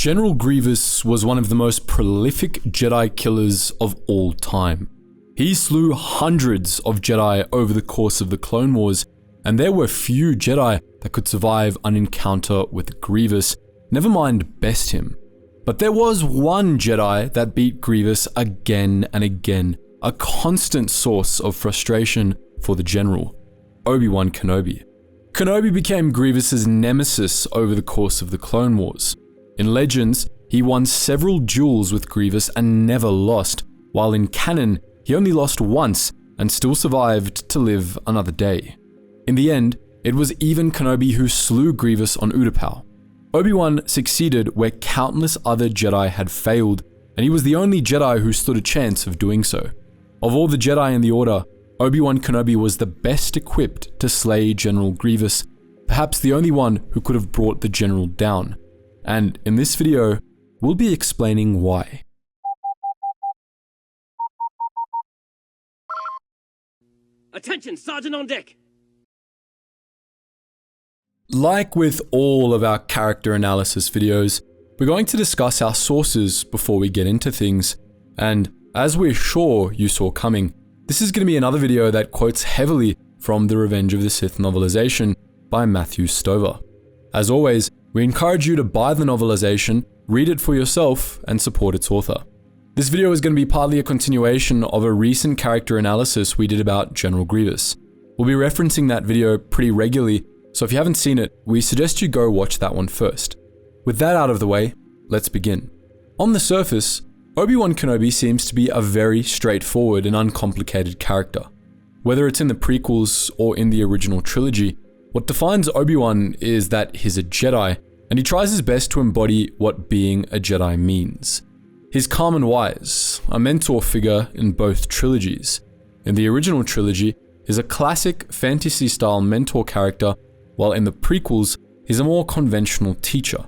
General Grievous was one of the most prolific Jedi killers of all time. He slew hundreds of Jedi over the course of the Clone Wars, and there were few Jedi that could survive an encounter with Grievous, never mind best him. But there was one Jedi that beat Grievous again and again, a constant source of frustration for the General, Obi-Wan Kenobi. Kenobi became Grievous's nemesis over the course of the Clone Wars. In Legends, he won several duels with Grievous and never lost, while in canon, he only lost once and still survived to live another day. In the end, it was even Kenobi who slew Grievous on Utapau. Obi-Wan succeeded where countless other Jedi had failed, and he was the only Jedi who stood a chance of doing so. Of all the Jedi in the Order, Obi-Wan Kenobi was the best equipped to slay General Grievous, perhaps the only one who could have brought the General down. And in this video, we'll be explaining why. Attention, Sergeant on deck! Like with all of our character analysis videos, we're going to discuss our sources before we get into things, and as we're sure you saw coming, this is going to be another video that quotes heavily from the Revenge of the Sith novelization by Matthew Stover. As always, we encourage you to buy the novelization, read it for yourself, and support its author. This video is going to be partly a continuation of a recent character analysis we did about General Grievous. We'll be referencing that video pretty regularly, so if you haven't seen it, we suggest you go watch that one first. With that out of the way, let's begin. On the surface, Obi-Wan Kenobi seems to be a very straightforward and uncomplicated character. Whether it's in the prequels or in the original trilogy, what defines Obi-Wan is that he's a Jedi, and he tries his best to embody what being a Jedi means. He's calm and wise, a mentor figure in both trilogies. In the original trilogy, he's a classic fantasy-style mentor character, while in the prequels, he's a more conventional teacher.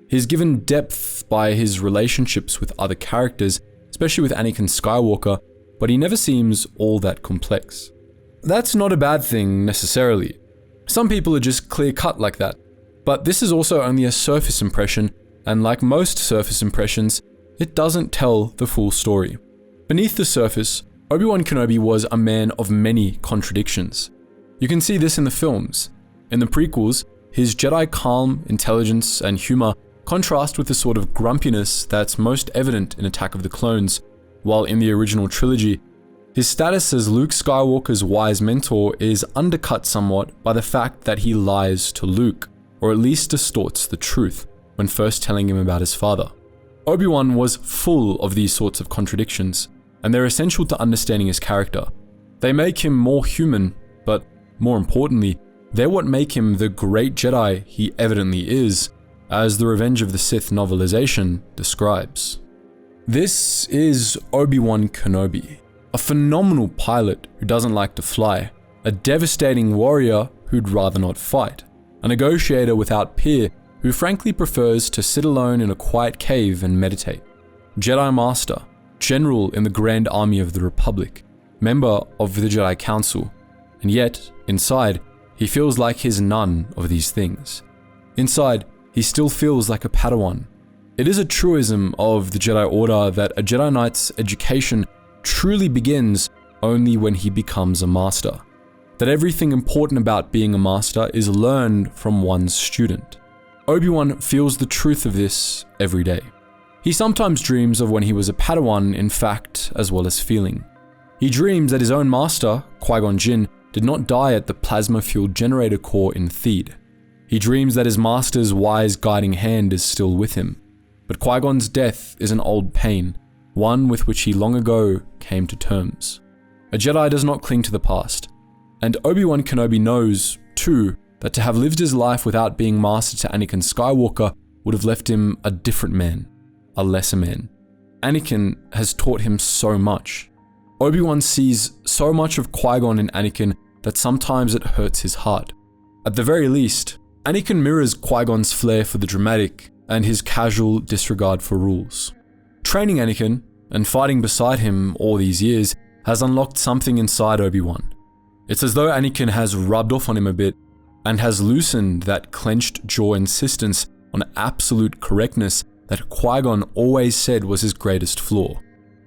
He's given depth by his relationships with other characters, especially with Anakin Skywalker, but he never seems all that complex. That's not a bad thing necessarily. Some people are just clear-cut like that, but this is also only a surface impression, and like most surface impressions, it doesn't tell the full story. Beneath the surface, Obi-Wan Kenobi was a man of many contradictions. You can see this in the films. In the prequels, his Jedi calm, intelligence, and humor contrast with the sort of grumpiness that's most evident in Attack of the Clones, while in the original trilogy, his status as Luke Skywalker's wise mentor is undercut somewhat by the fact that he lies to Luke, or at least distorts the truth, when first telling him about his father. Obi-Wan was full of these sorts of contradictions, and they're essential to understanding his character. They make him more human, but more importantly, they're what make him the great Jedi he evidently is, as the Revenge of the Sith novelization describes. This is Obi-Wan Kenobi, a phenomenal pilot who doesn't like to fly, a devastating warrior who'd rather not fight, a negotiator without peer who frankly prefers to sit alone in a quiet cave and meditate, Jedi Master, General in the Grand Army of the Republic, member of the Jedi Council, and yet, inside, he feels like he's none of these things. Inside, he still feels like a Padawan. It is a truism of the Jedi Order that a Jedi Knight's education truly begins only when he becomes a master. That everything important about being a master is learned from one's student. Obi-Wan feels the truth of this every day. He sometimes dreams of when he was a Padawan in fact as well as feeling. He dreams that his own master, Qui-Gon Jinn, did not die at the plasma-fueled generator core in Theed. He dreams that his master's wise guiding hand is still with him. But Qui-Gon's death is an old pain, one with which he long ago came to terms. A Jedi does not cling to the past, and Obi-Wan Kenobi knows, too, that to have lived his life without being master to Anakin Skywalker would have left him a different man, a lesser man. Anakin has taught him so much. Obi-Wan sees so much of Qui-Gon in Anakin that sometimes it hurts his heart. At the very least, Anakin mirrors Qui-Gon's flair for the dramatic and his casual disregard for rules. Training Anakin, and fighting beside him all these years, has unlocked something inside Obi-Wan. It's as though Anakin has rubbed off on him a bit, and has loosened that clenched jaw insistence on absolute correctness that Qui-Gon always said was his greatest flaw.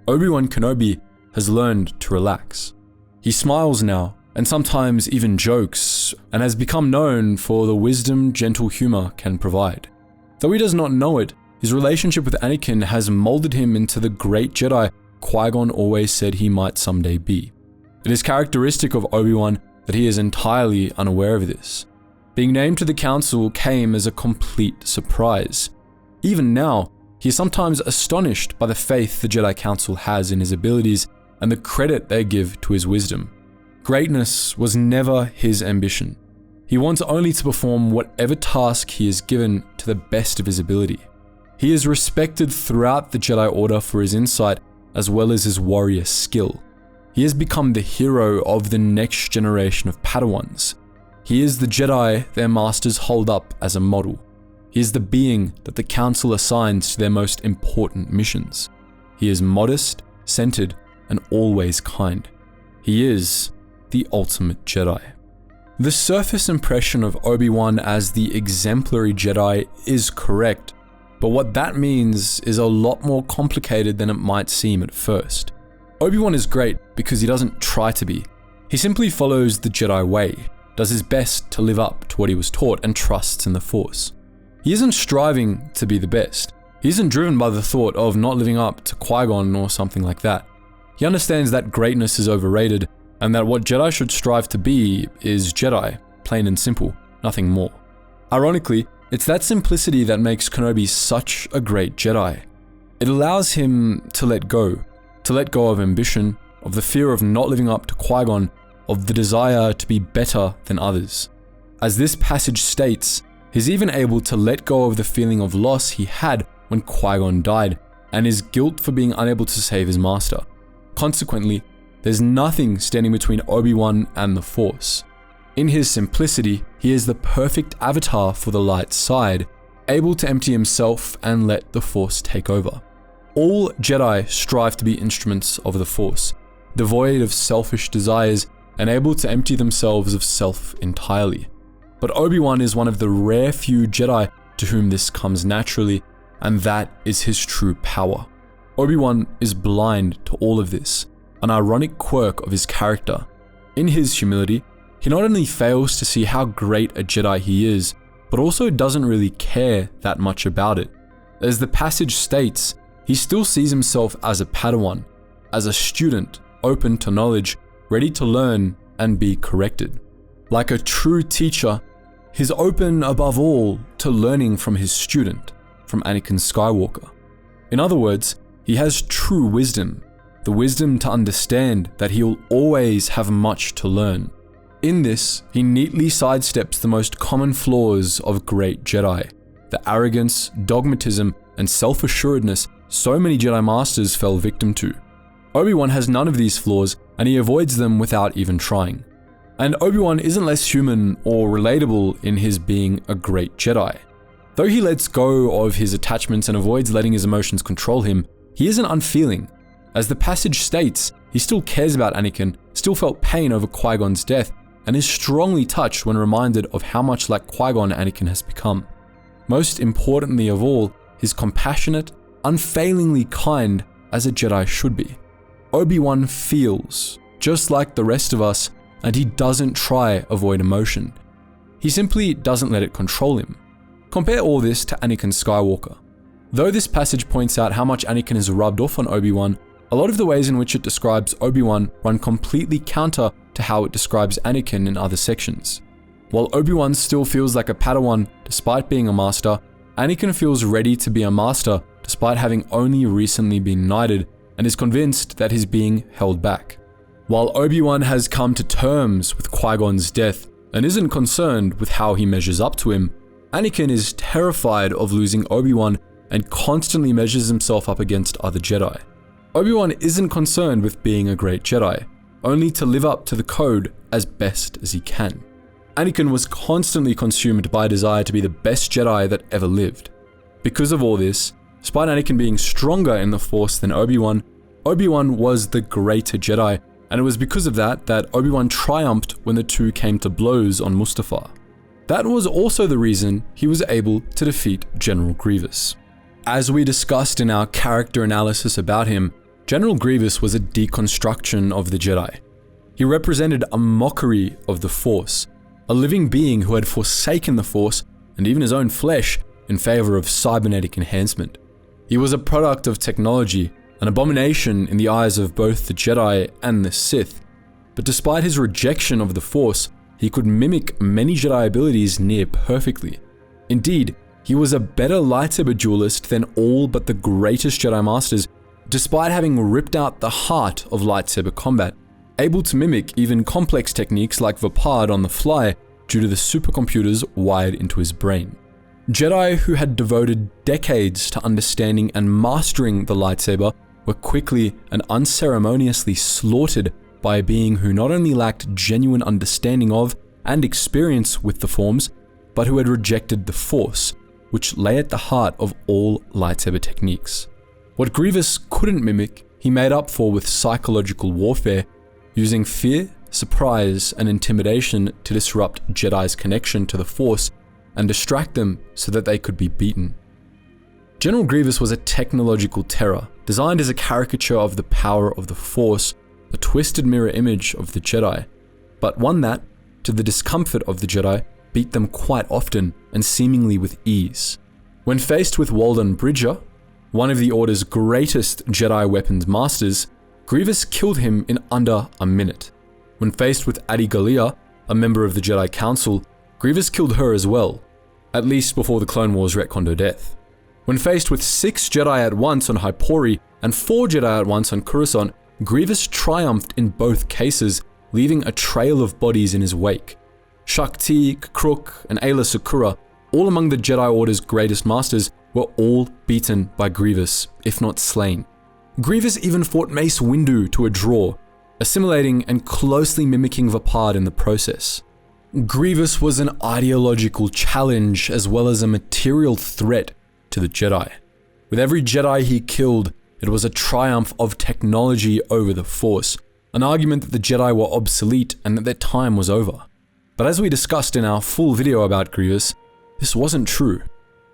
Obi-Wan Kenobi has learned to relax. He smiles now, and sometimes even jokes, and has become known for the wisdom gentle humor can provide. Though he does not know it, his relationship with Anakin has molded him into the great Jedi Qui-Gon always said he might someday be. It is characteristic of Obi-Wan that he is entirely unaware of this. Being named to the council came as a complete surprise. Even now, he is sometimes astonished by the faith the Jedi Council has in his abilities and the credit they give to his wisdom. Greatness was never his ambition. He wants only to perform whatever task he is given to the best of his ability. He is respected throughout the Jedi Order for his insight as well as his warrior skill. He has become the hero of the next generation of Padawans. He is the Jedi their masters hold up as a model. He is the being that the Council assigns to their most important missions. He is modest, centered, and always kind. He is the ultimate Jedi. The surface impression of Obi-Wan as the exemplary Jedi is correct, but what that means is a lot more complicated than it might seem at first. Obi-Wan is great because he doesn't try to be. He simply follows the Jedi way, does his best to live up to what he was taught, and trusts in the Force. He isn't striving to be the best. He isn't driven by the thought of not living up to Qui-Gon or something like that. He understands that greatness is overrated, and that what Jedi should strive to be is Jedi, plain and simple, nothing more. Ironically, it's that simplicity that makes Kenobi such a great Jedi. It allows him to let go of ambition, of the fear of not living up to Qui-Gon, of the desire to be better than others. As this passage states, he's even able to let go of the feeling of loss he had when Qui-Gon died, and his guilt for being unable to save his master. Consequently, there's nothing standing between Obi-Wan and the Force. In his simplicity, he is the perfect avatar for the light side, able to empty himself and let the Force take over. All Jedi strive to be instruments of the Force, devoid of selfish desires and able to empty themselves of self entirely. But Obi-Wan is one of the rare few Jedi to whom this comes naturally, and that is his true power. Obi-Wan is blind to all of this, an ironic quirk of his character. In his humility, he not only fails to see how great a Jedi he is, but also doesn't really care that much about it. As the passage states, he still sees himself as a Padawan, as a student, open to knowledge, ready to learn and be corrected. Like a true teacher, he's open above all to learning from his student, from Anakin Skywalker. In other words, he has true wisdom, the wisdom to understand that he'll always have much to learn. In this, he neatly sidesteps the most common flaws of great Jedi, the arrogance, dogmatism, and self-assuredness so many Jedi Masters fell victim to. Obi-Wan has none of these flaws, and he avoids them without even trying. And Obi-Wan isn't less human or relatable in his being a great Jedi. Though he lets go of his attachments and avoids letting his emotions control him, he isn't unfeeling. As the passage states, he still cares about Anakin, still felt pain over Qui-Gon's death, and is strongly touched when reminded of how much like Qui-Gon Anakin has become. Most importantly of all, he's compassionate, unfailingly kind as a Jedi should be. Obi-Wan feels, just like the rest of us, and he doesn't try avoid emotion. He simply doesn't let it control him. Compare all this to Anakin Skywalker. Though this passage points out how much Anakin has rubbed off on Obi-Wan, a lot of the ways in which it describes Obi-Wan run completely counter to how it describes Anakin in other sections. While Obi-Wan still feels like a Padawan despite being a master, Anakin feels ready to be a master despite having only recently been knighted and is convinced that he's being held back. While Obi-Wan has come to terms with Qui-Gon's death and isn't concerned with how he measures up to him, Anakin is terrified of losing Obi-Wan and constantly measures himself up against other Jedi. Obi-Wan isn't concerned with being a great Jedi, only to live up to the code as best as he can. Anakin was constantly consumed by a desire to be the best Jedi that ever lived. Because of all this, despite Anakin being stronger in the Force than Obi-Wan, Obi-Wan was the greater Jedi, and it was because of that Obi-Wan triumphed when the two came to blows on Mustafar. That was also the reason he was able to defeat General Grievous. as we discussed in our character analysis about him, General Grievous was a deconstruction of the Jedi. He represented a mockery of the Force, a living being who had forsaken the Force and even his own flesh in favor of cybernetic enhancement. He was a product of technology, an abomination in the eyes of both the Jedi and the Sith. But despite his rejection of the Force, he could mimic many Jedi abilities near perfectly. Indeed, he was a better lightsaber duelist than all but the greatest Jedi Masters, despite having ripped out the heart of lightsaber combat, able to mimic even complex techniques like Vapad on the fly due to the supercomputers wired into his brain. Jedi who had devoted decades to understanding and mastering the lightsaber were quickly and unceremoniously slaughtered by a being who not only lacked genuine understanding of and experience with the forms, but who had rejected the Force, which lay at the heart of all lightsaber techniques. What Grievous couldn't mimic, he made up for with psychological warfare, using fear, surprise, and intimidation to disrupt Jedi's connection to the Force and distract them so that they could be beaten. General Grievous was a technological terror, designed as a caricature of the power of the Force, a twisted mirror image of the Jedi, but one that, to the discomfort of the Jedi, beat them quite often and seemingly with ease. When faced with Walden Bridger, one of the Order's greatest Jedi weapons masters, Grievous killed him in under a minute. When faced with Adi Gallia, a member of the Jedi Council, Grievous killed her as well, at least before the Clone Wars retconned her death. When faced with 6 Jedi at once on Hypori and 4 Jedi at once on Coruscant, Grievous triumphed in both cases, leaving a trail of bodies in his wake. Shakti, Kruk, and Ayla Secura, all among the Jedi Order's greatest masters, were all beaten by Grievous, if not slain. Grievous even fought Mace Windu to a draw, assimilating and closely mimicking Vapad in the process. Grievous was an ideological challenge as well as a material threat to the Jedi. With every Jedi he killed, it was a triumph of technology over the Force, an argument that the Jedi were obsolete and that their time was over. But as we discussed in our full video about Grievous, this wasn't true.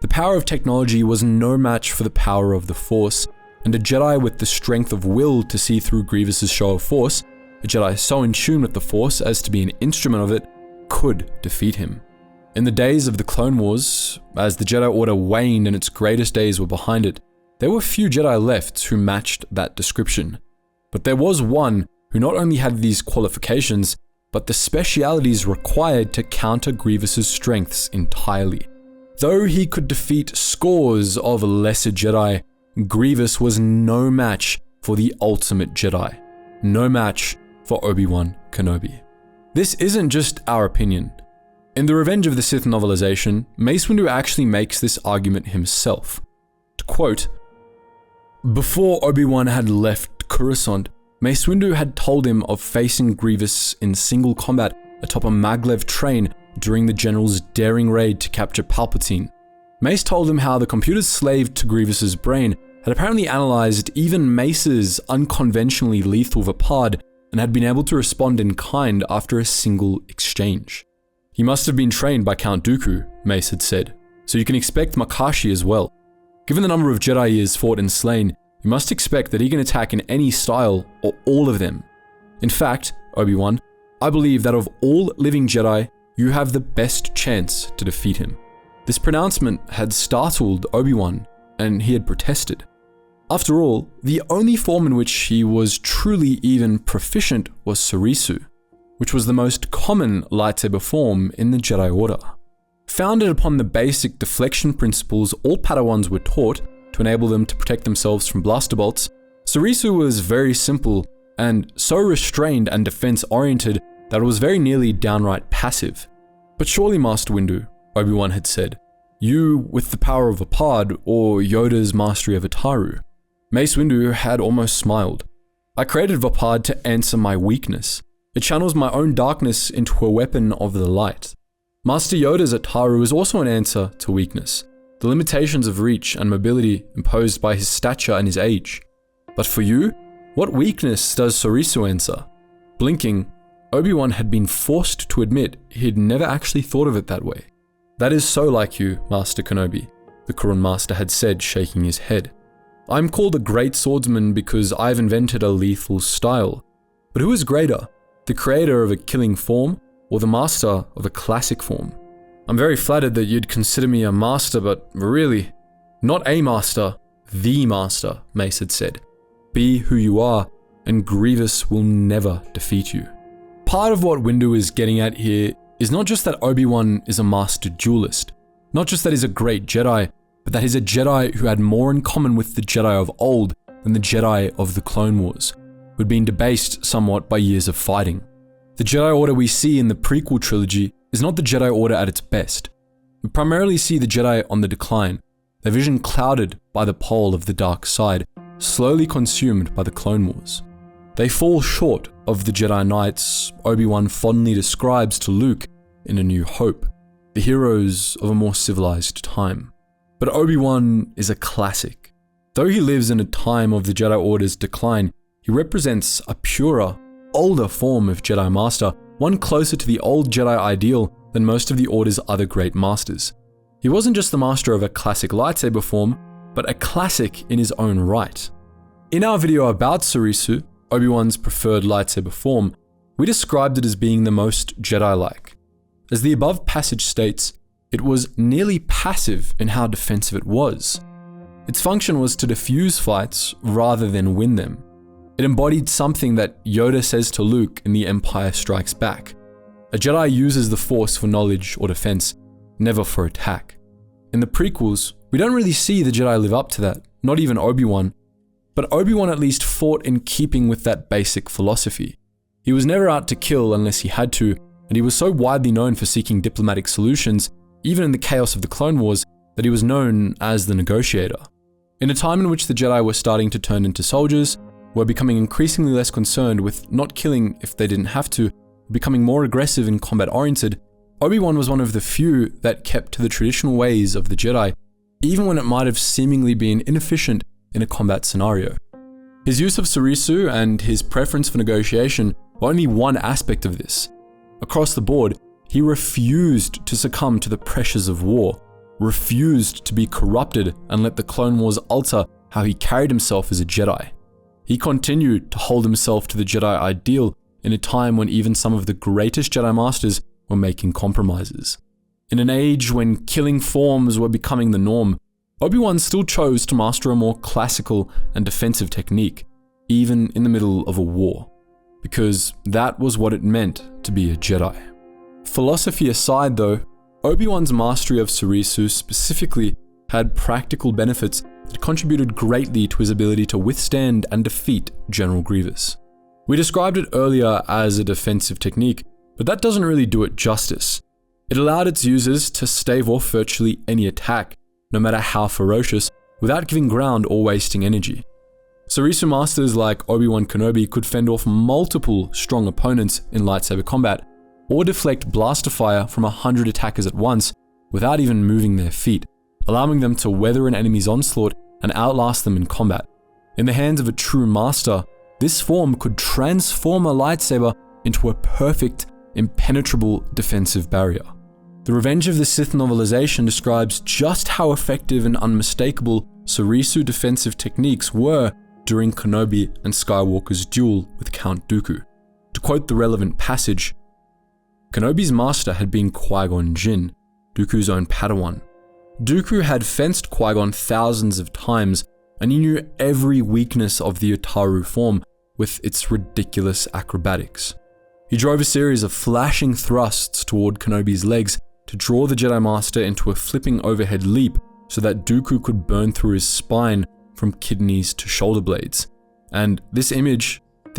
The power of technology was no match for the power of the Force, and a Jedi with the strength of will to see through Grievous's show of force, a Jedi so in tune with the Force as to be an instrument of it, could defeat him. In the days of the Clone Wars, as the Jedi Order waned and its greatest days were behind it, there were few Jedi left who matched that description. But there was one who not only had these qualifications, but the specialities required to counter Grievous's strengths entirely. Though he could defeat scores of lesser Jedi, Grievous was no match for the ultimate Jedi. No match for Obi-Wan Kenobi. This isn't just our opinion. In the Revenge of the Sith novelization, Mace Windu actually makes this argument himself. To quote, "Before Obi-Wan had left Coruscant, Mace Windu had told him of facing Grievous in single combat atop a maglev train during the General's daring raid to capture Palpatine. Mace told him how the computers slaved to Grievous's brain had apparently analyzed even Mace's unconventionally lethal Vapad and had been able to respond in kind after a single exchange. He must have been trained by Count Dooku," Mace had said, "so you can expect Makashi as well. Given the number of Jedi he has fought and slain, you must expect that he can attack in any style or all of them. In fact, Obi-Wan, I believe that of all living Jedi, you have the best chance to defeat him." This pronouncement had startled Obi-Wan, and he had protested. After all, the only form in which he was truly even proficient was Surisu, which was the most common lightsaber form in the Jedi Order. Founded upon the basic deflection principles all Padawans were taught to enable them to protect themselves from blaster bolts, Surisu was very simple and so restrained and defense-oriented that it was very nearly downright passive. "But surely, Master Windu," Obi-Wan had said, "you with the power of Vapad or Yoda's mastery of Ataru." Mace Windu had almost smiled. "I created Vapad to answer my weakness. It channels my own darkness into a weapon of the light. Master Yoda's Ataru is also an answer to weakness, the limitations of reach and mobility imposed by his stature and his age. But for you, what weakness does Surisu answer?" Blinking, Obi-Wan had been forced to admit he'd never actually thought of it that way. "That is so like you, Master Kenobi. the Kurun Master had said, shaking his head. I'm called a great swordsman because I've invented a lethal style. But who is greater, the creator of a killing form or the master of a classic form? I'm very flattered that you'd consider me a master, but really, not a master, the master, Mace had said. Be who you are, and Grievous will never defeat you. Part of what Windu is getting at here is not just that Obi-Wan is a master duelist, not just that he's a great Jedi, but that he's a Jedi who had more in common with the Jedi of old than the Jedi of the Clone Wars, who had been debased somewhat by years of fighting. The Jedi Order we see in the prequel trilogy is not the Jedi Order at its best. We primarily see the Jedi on the decline, their vision clouded by the pole of the dark side, slowly consumed by the Clone Wars. They fall short of the Jedi Knights Obi-Wan fondly describes to Luke in A New Hope, the heroes of a more civilized time. But Obi-Wan is a classic. Though he lives in a time of the Jedi Order's decline, he represents a purer, older form of Jedi Master, one closer to the old Jedi ideal than most of the Order's other great masters. He wasn't just the master of a classic lightsaber form, but a classic in his own right. In our video about Surisu, Obi-Wan's preferred lightsaber form, we described it as being the most Jedi-like. As the above passage states, it was nearly passive in how defensive it was. Its function was to defuse fights rather than win them. It embodied something that Yoda says to Luke in The Empire Strikes Back. A Jedi uses the Force for knowledge or defense, never for attack. In the prequels, we don't really see the Jedi live up to that, not even Obi-Wan, but Obi-Wan at least fought in keeping with that basic philosophy. He was never out to kill unless he had to, and he was so widely known for seeking diplomatic solutions, even in the chaos of the Clone Wars, that he was known as the negotiator. In a time in which the Jedi were starting to turn into soldiers, were becoming increasingly less concerned with not killing if they didn't have to, becoming more aggressive and combat-oriented, Obi-Wan was one of the few that kept to the traditional ways of the Jedi, even when it might have seemingly been inefficient in a combat scenario. His use of Surisu and his preference for negotiation were only one aspect of this. Across the board, he refused to succumb to the pressures of war, refused to be corrupted and let the Clone Wars alter how he carried himself as a Jedi. He continued to hold himself to the Jedi ideal in a time when even some of the greatest Jedi Masters were making compromises. In an age when killing forms were becoming the norm, Obi-Wan still chose to master a more classical and defensive technique, even in the middle of a war, because that was what it meant to be a Jedi. Philosophy aside though, Obi-Wan's mastery of Surisu specifically had practical benefits that contributed greatly to his ability to withstand and defeat General Grievous. We described it earlier as a defensive technique, but that doesn't really do it justice. It allowed its users to stave off virtually any attack, no matter how ferocious, without giving ground or wasting energy. Surisu masters like Obi-Wan Kenobi could fend off multiple strong opponents in lightsaber combat, or deflect blaster fire from 100 attackers at once without even moving their feet, allowing them to weather an enemy's onslaught and outlast them in combat. In the hands of a true master, this form could transform a lightsaber into a perfect, impenetrable defensive barrier. The Revenge of the Sith novelization describes just how effective and unmistakable Surisu defensive techniques were during Kenobi and Skywalker's duel with Count Dooku. To quote the relevant passage, Kenobi's master had been Qui-Gon Jinn, Dooku's own Padawan. Dooku had fenced Qui-Gon thousands of times, and he knew every weakness of the Utaru form with its ridiculous acrobatics. He drove a series of flashing thrusts toward Kenobi's legs to draw the Jedi Master into a flipping overhead leap so that Dooku could burn through his spine from kidneys to shoulder blades. And this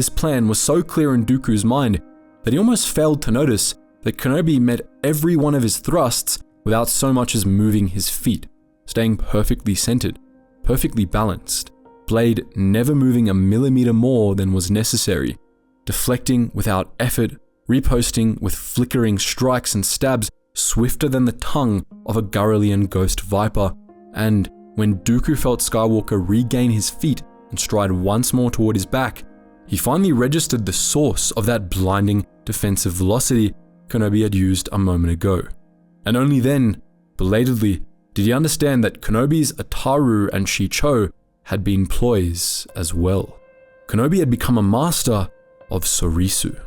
plan was so clear in Dooku's mind that he almost failed to notice that Kenobi met every one of his thrusts without so much as moving his feet, staying perfectly centered, perfectly balanced, blade never moving a millimeter more than was necessary, deflecting without effort, riposting with flickering strikes and stabs swifter than the tongue of a Guralian ghost viper, and when Dooku felt Skywalker regain his feet and stride once more toward his back, he finally registered the source of that blinding defensive velocity Kenobi had used a moment ago. And only then, belatedly, did he understand that Kenobi's Ataru and Shicho had been ploys as well. Kenobi had become a master of Sorisu.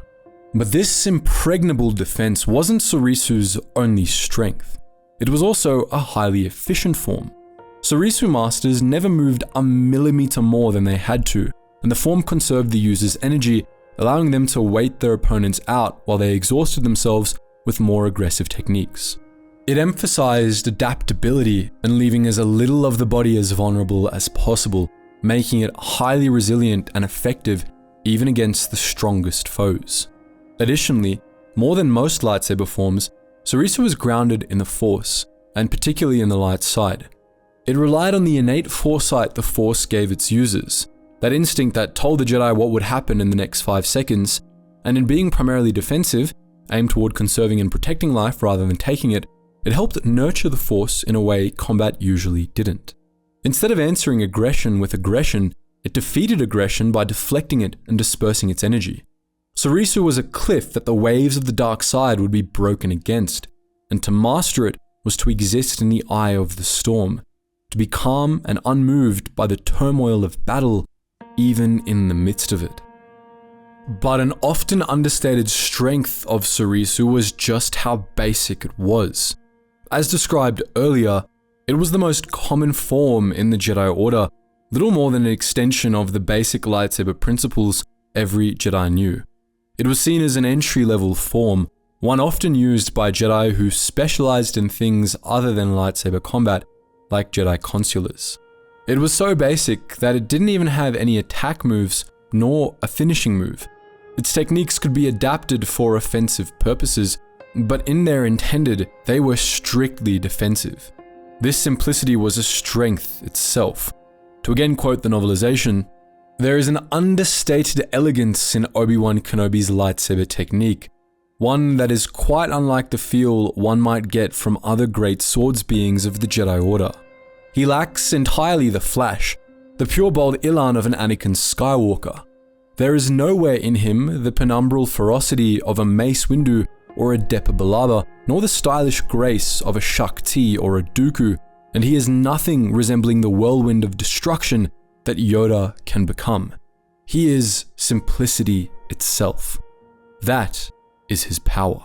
But this impregnable defense wasn't Sorisu's only strength. It was also a highly efficient form. Sorisu masters never moved a millimeter more than they had to, and the form conserved the user's energy, allowing them to wait their opponents out while they exhausted themselves with more aggressive techniques. It emphasized adaptability and leaving as little of the body as vulnerable as possible, making it highly resilient and effective even against the strongest foes. Additionally, more than most lightsaber forms, Sorisu was grounded in the Force, and particularly in the light side. It relied on the innate foresight the Force gave its users, that instinct that told the Jedi what would happen in the next 5 seconds, and in being primarily defensive, aimed toward conserving and protecting life rather than taking it, it helped nurture the Force in a way combat usually didn't. Instead of answering aggression with aggression, it defeated aggression by deflecting it and dispersing its energy. Sorisu was a cliff that the waves of the dark side would be broken against, and to master it was to exist in the eye of the storm, to be calm and unmoved by the turmoil of battle, even in the midst of it. But an often understated strength of Sorisu was just how basic it was. As described earlier, it was the most common form in the Jedi Order, little more than an extension of the basic lightsaber principles every Jedi knew. It was seen as an entry-level form, one often used by Jedi who specialized in things other than lightsaber combat, like Jedi consulars. It was so basic that it didn't even have any attack moves, nor a finishing move. Its techniques could be adapted for offensive purposes, but in their intended, they were strictly defensive. This simplicity was a strength itself. To again quote the novelization, "There is an understated elegance in Obi-Wan Kenobi's lightsaber technique, one that is quite unlike the feel one might get from other great swords beings of the Jedi Order. He lacks entirely the flash, the pure bold elan of an Anakin Skywalker. There is nowhere in him the penumbral ferocity of a Mace Windu or a Depa Billaba, nor the stylish grace of a Shakti or a Dooku, and he is nothing resembling the whirlwind of destruction that Yoda can become. He is simplicity itself. That is his power.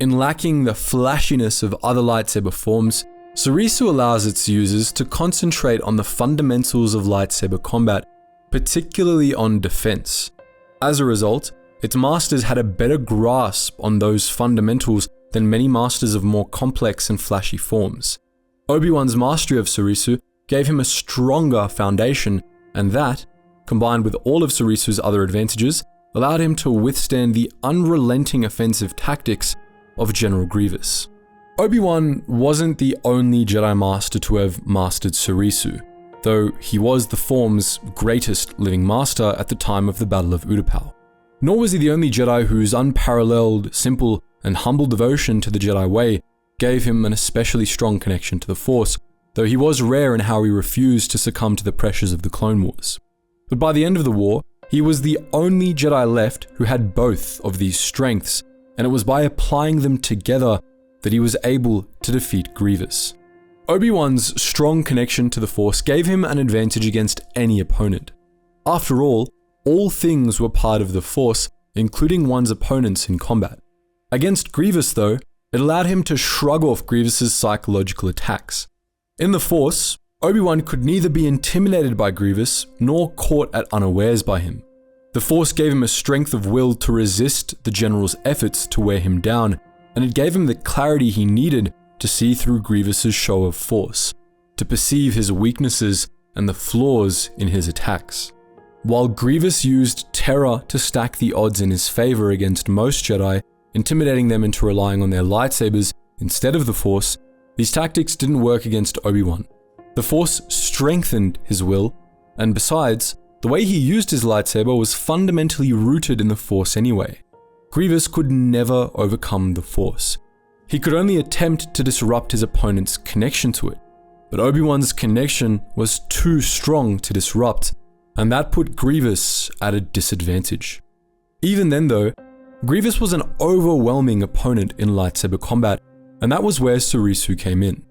In lacking the flashiness of other lightsaber forms, Sorisu allows its users to concentrate on the fundamentals of lightsaber combat, particularly on defense. As a result, its masters had a better grasp on those fundamentals than many masters of more complex and flashy forms. Obi-Wan's mastery of Sorisu gave him a stronger foundation, and that, combined with all of Sorisu's other advantages, allowed him to withstand the unrelenting offensive tactics of General Grievous. Obi-Wan wasn't the only Jedi Master to have mastered Sorisu, though he was the form's greatest living master at the time of the Battle of Utapau. Nor was he the only Jedi whose unparalleled, simple, and humble devotion to the Jedi way gave him an especially strong connection to the Force, though he was rare in how he refused to succumb to the pressures of the Clone Wars. But by the end of the war, he was the only Jedi left who had both of these strengths, and it was by applying them together that he was able to defeat Grievous. Obi-Wan's strong connection to the Force gave him an advantage against any opponent. After all things were part of the Force, including one's opponents in combat. Against Grievous, though, it allowed him to shrug off Grievous's psychological attacks. In the Force, Obi-Wan could neither be intimidated by Grievous nor caught at unawares by him. The Force gave him a strength of will to resist the General's efforts to wear him down, and it gave him the clarity he needed to see through Grievous's show of force, to perceive his weaknesses and the flaws in his attacks. While Grievous used terror to stack the odds in his favor against most Jedi, intimidating them into relying on their lightsabers instead of the Force, these tactics didn't work against Obi-Wan. The Force strengthened his will, and besides, the way he used his lightsaber was fundamentally rooted in the Force anyway. Grievous could never overcome the Force. He could only attempt to disrupt his opponent's connection to it, but Obi-Wan's connection was too strong to disrupt, and that put Grievous at a disadvantage. Even then though, Grievous was an overwhelming opponent in lightsaber combat, and that was where Sorisu came in.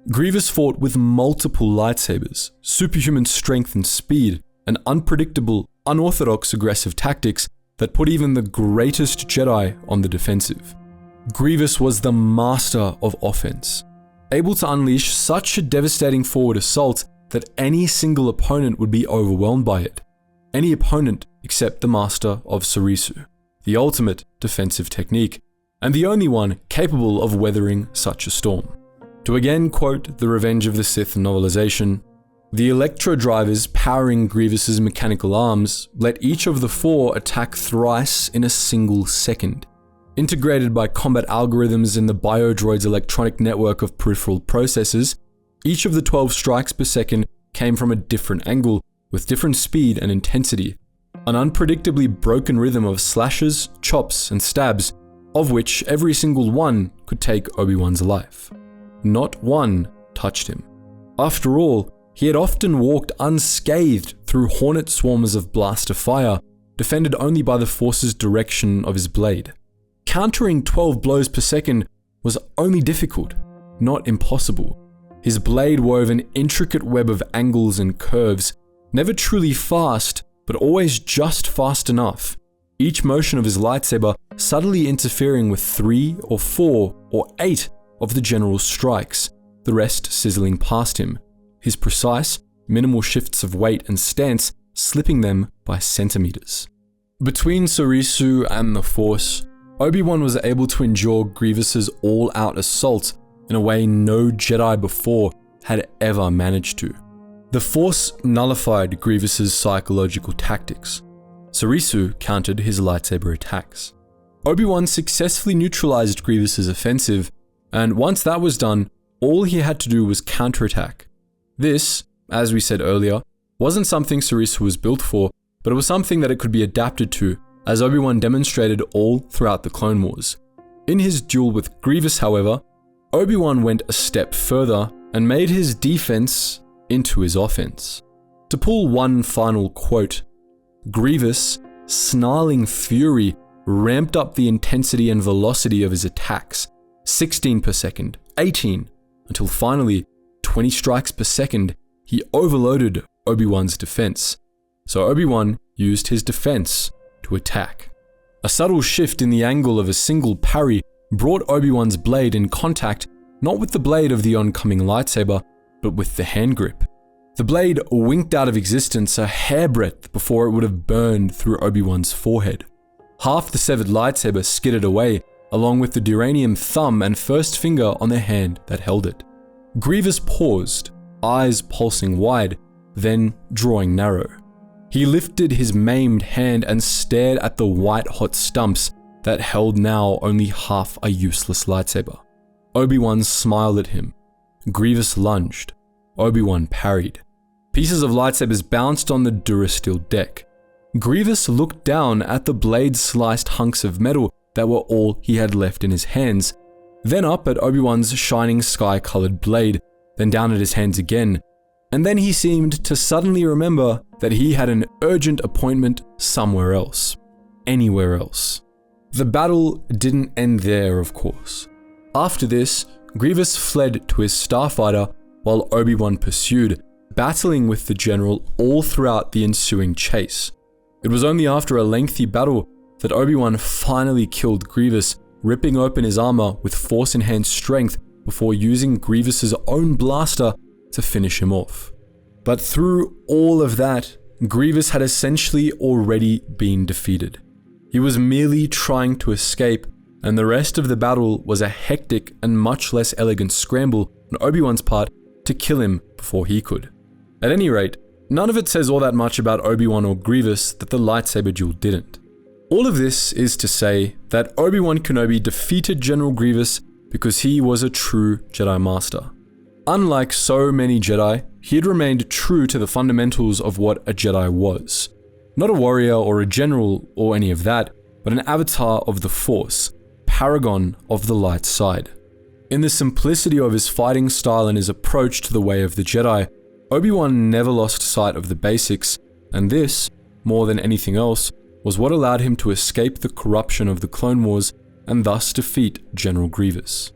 Grievous fought with multiple lightsabers, superhuman strength and speed, and unpredictable, unorthodox aggressive tactics that put even the greatest Jedi on the defensive. Grievous was the master of offense, able to unleash such a devastating forward assault that any single opponent would be overwhelmed by it. Any opponent except the master of Sarisu, the ultimate defensive technique, and the only one capable of weathering such a storm. To again quote the Revenge of the Sith novelization, "The electro drivers powering Grievous's mechanical arms let each of the 4 attack thrice in a single second. Integrated by combat algorithms in the biodroid's electronic network of peripheral processors, each of the 12 strikes per second came from a different angle, with different speed and intensity, an unpredictably broken rhythm of slashes, chops, and stabs, of which every single one could take Obi-Wan's life. Not one touched him. After all, he had often walked unscathed through hornet swarms of blaster fire, defended only by the Force's direction of his blade. Countering 12 blows per second was only difficult, not impossible. His blade wove an intricate web of angles and curves, never truly fast, but always just fast enough. Each motion of his lightsaber subtly interfering with 3 or 4 or 8 of the general's strikes, the rest sizzling past him. His precise, minimal shifts of weight and stance slipping them by centimeters. Between Sarisu and the Force, Obi-Wan was able to endure Grievous's all-out assault in a way no Jedi before had ever managed to. The Force nullified Grievous's psychological tactics. Sarisu countered his lightsaber attacks. Obi-Wan successfully neutralized Grievous's offensive, and once that was done, all he had to do was counterattack. This, as we said earlier, wasn't something Sarisu was built for, but it was something that it could be adapted to, as Obi-Wan demonstrated all throughout the Clone Wars. In his duel with Grievous, however, Obi-Wan went a step further and made his defense into his offense. To pull one final quote, Grievous, snarling fury, ramped up the intensity and velocity of his attacks, 16 per second, 18, until finally, 20 strikes per second, he overloaded Obi-Wan's defense. So Obi-Wan used his defense to attack. A subtle shift in the angle of a single parry brought Obi-Wan's blade in contact not with the blade of the oncoming lightsaber, but with the hand grip. The blade winked out of existence a hairbreadth before it would have burned through Obi-Wan's forehead. Half the severed lightsaber skidded away, along with the duranium thumb and first finger on the hand that held it. Grievous paused, eyes pulsing wide, then drawing narrow. He lifted his maimed hand and stared at the white-hot stumps that held now only half a useless lightsaber. Obi-Wan smiled at him. Grievous lunged. Obi-Wan parried. Pieces of lightsabers bounced on the Durasteel deck. Grievous looked down at the blade-sliced hunks of metal that were all he had left in his hands, then up at Obi-Wan's shining sky-colored blade, then down at his hands again, and then he seemed to suddenly remember that he had an urgent appointment somewhere else. Anywhere else. The battle didn't end there, of course. After this, Grievous fled to his starfighter while Obi-Wan pursued, battling with the general all throughout the ensuing chase. It was only after a lengthy battle that Obi-Wan finally killed Grievous, ripping open his armor with Force-enhanced strength before using Grievous's own blaster to finish him off. But through all of that, Grievous had essentially already been defeated. He was merely trying to escape, and the rest of the battle was a hectic and much less elegant scramble on Obi-Wan's part to kill him before he could. At any rate, none of it says all that much about Obi-Wan or Grievous that the lightsaber duel didn't. All of this is to say that Obi-Wan Kenobi defeated General Grievous because he was a true Jedi Master. Unlike so many Jedi, he had remained true to the fundamentals of what a Jedi was. Not a warrior or a general or any of that, but an avatar of the Force, paragon of the light side. In the simplicity of his fighting style and his approach to the way of the Jedi, Obi-Wan never lost sight of the basics, and this, more than anything else, was what allowed him to escape the corruption of the Clone Wars and thus defeat General Grievous.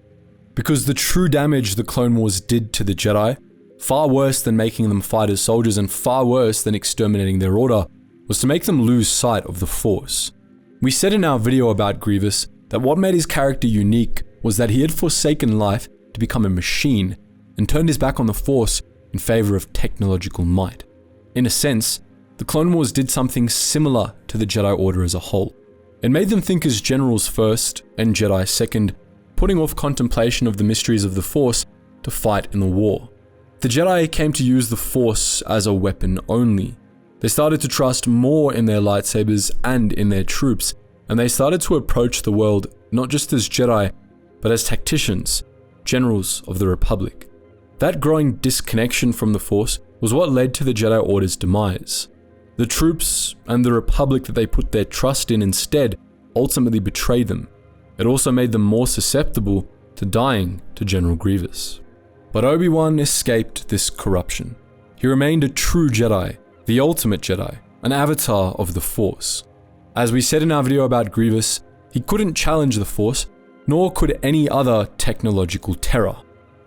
Because the true damage the Clone Wars did to the Jedi, far worse than making them fight as soldiers and far worse than exterminating their order, was to make them lose sight of the Force. We said in our video about Grievous that what made his character unique was that he had forsaken life to become a machine and turned his back on the Force in favor of technological might. In a sense, the Clone Wars did something similar to the Jedi Order as a whole. It made them think as generals first and Jedi second, putting off contemplation of the mysteries of the Force to fight in the war. The Jedi came to use the Force as a weapon only. They started to trust more in their lightsabers and in their troops, and they started to approach the world not just as Jedi, but as tacticians, generals of the Republic. That growing disconnection from the Force was what led to the Jedi Order's demise. The troops and the Republic that they put their trust in instead ultimately betrayed them. It also made them more susceptible to dying to General Grievous. But Obi-Wan escaped this corruption. He remained a true Jedi, the ultimate Jedi, an avatar of the Force. As we said in our video about Grievous, he couldn't challenge the Force, nor could any other technological terror.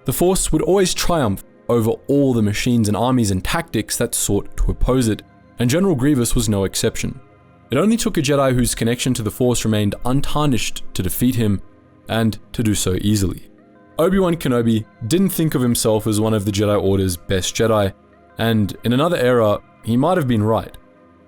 The Force would always triumph over all the machines and armies and tactics that sought to oppose it, and General Grievous was no exception. It only took a Jedi whose connection to the Force remained untarnished to defeat him, and to do so easily. Obi-Wan Kenobi didn't think of himself as one of the Jedi Order's best Jedi, and in another era, he might have been right.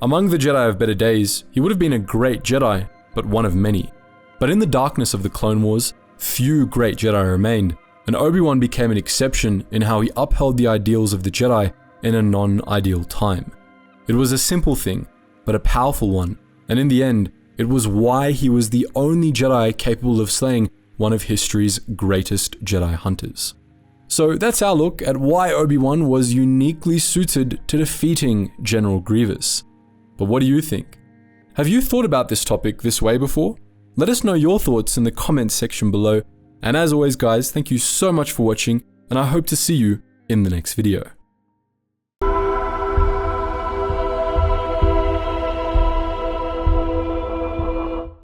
Among the Jedi of better days, he would have been a great Jedi, but one of many. But in the darkness of the Clone Wars, few great Jedi remained, and Obi-Wan became an exception in how he upheld the ideals of the Jedi in a non-ideal time. It was a simple thing, but a powerful one, and in the end, it was why he was the only Jedi capable of slaying one of history's greatest Jedi hunters. So that's our look at why Obi-Wan was uniquely suited to defeating General Grievous. But what do you think? Have you thought about this topic this way before? Let us know your thoughts in the comments section below, and as always guys, thank you so much for watching, and I hope to see you in the next video.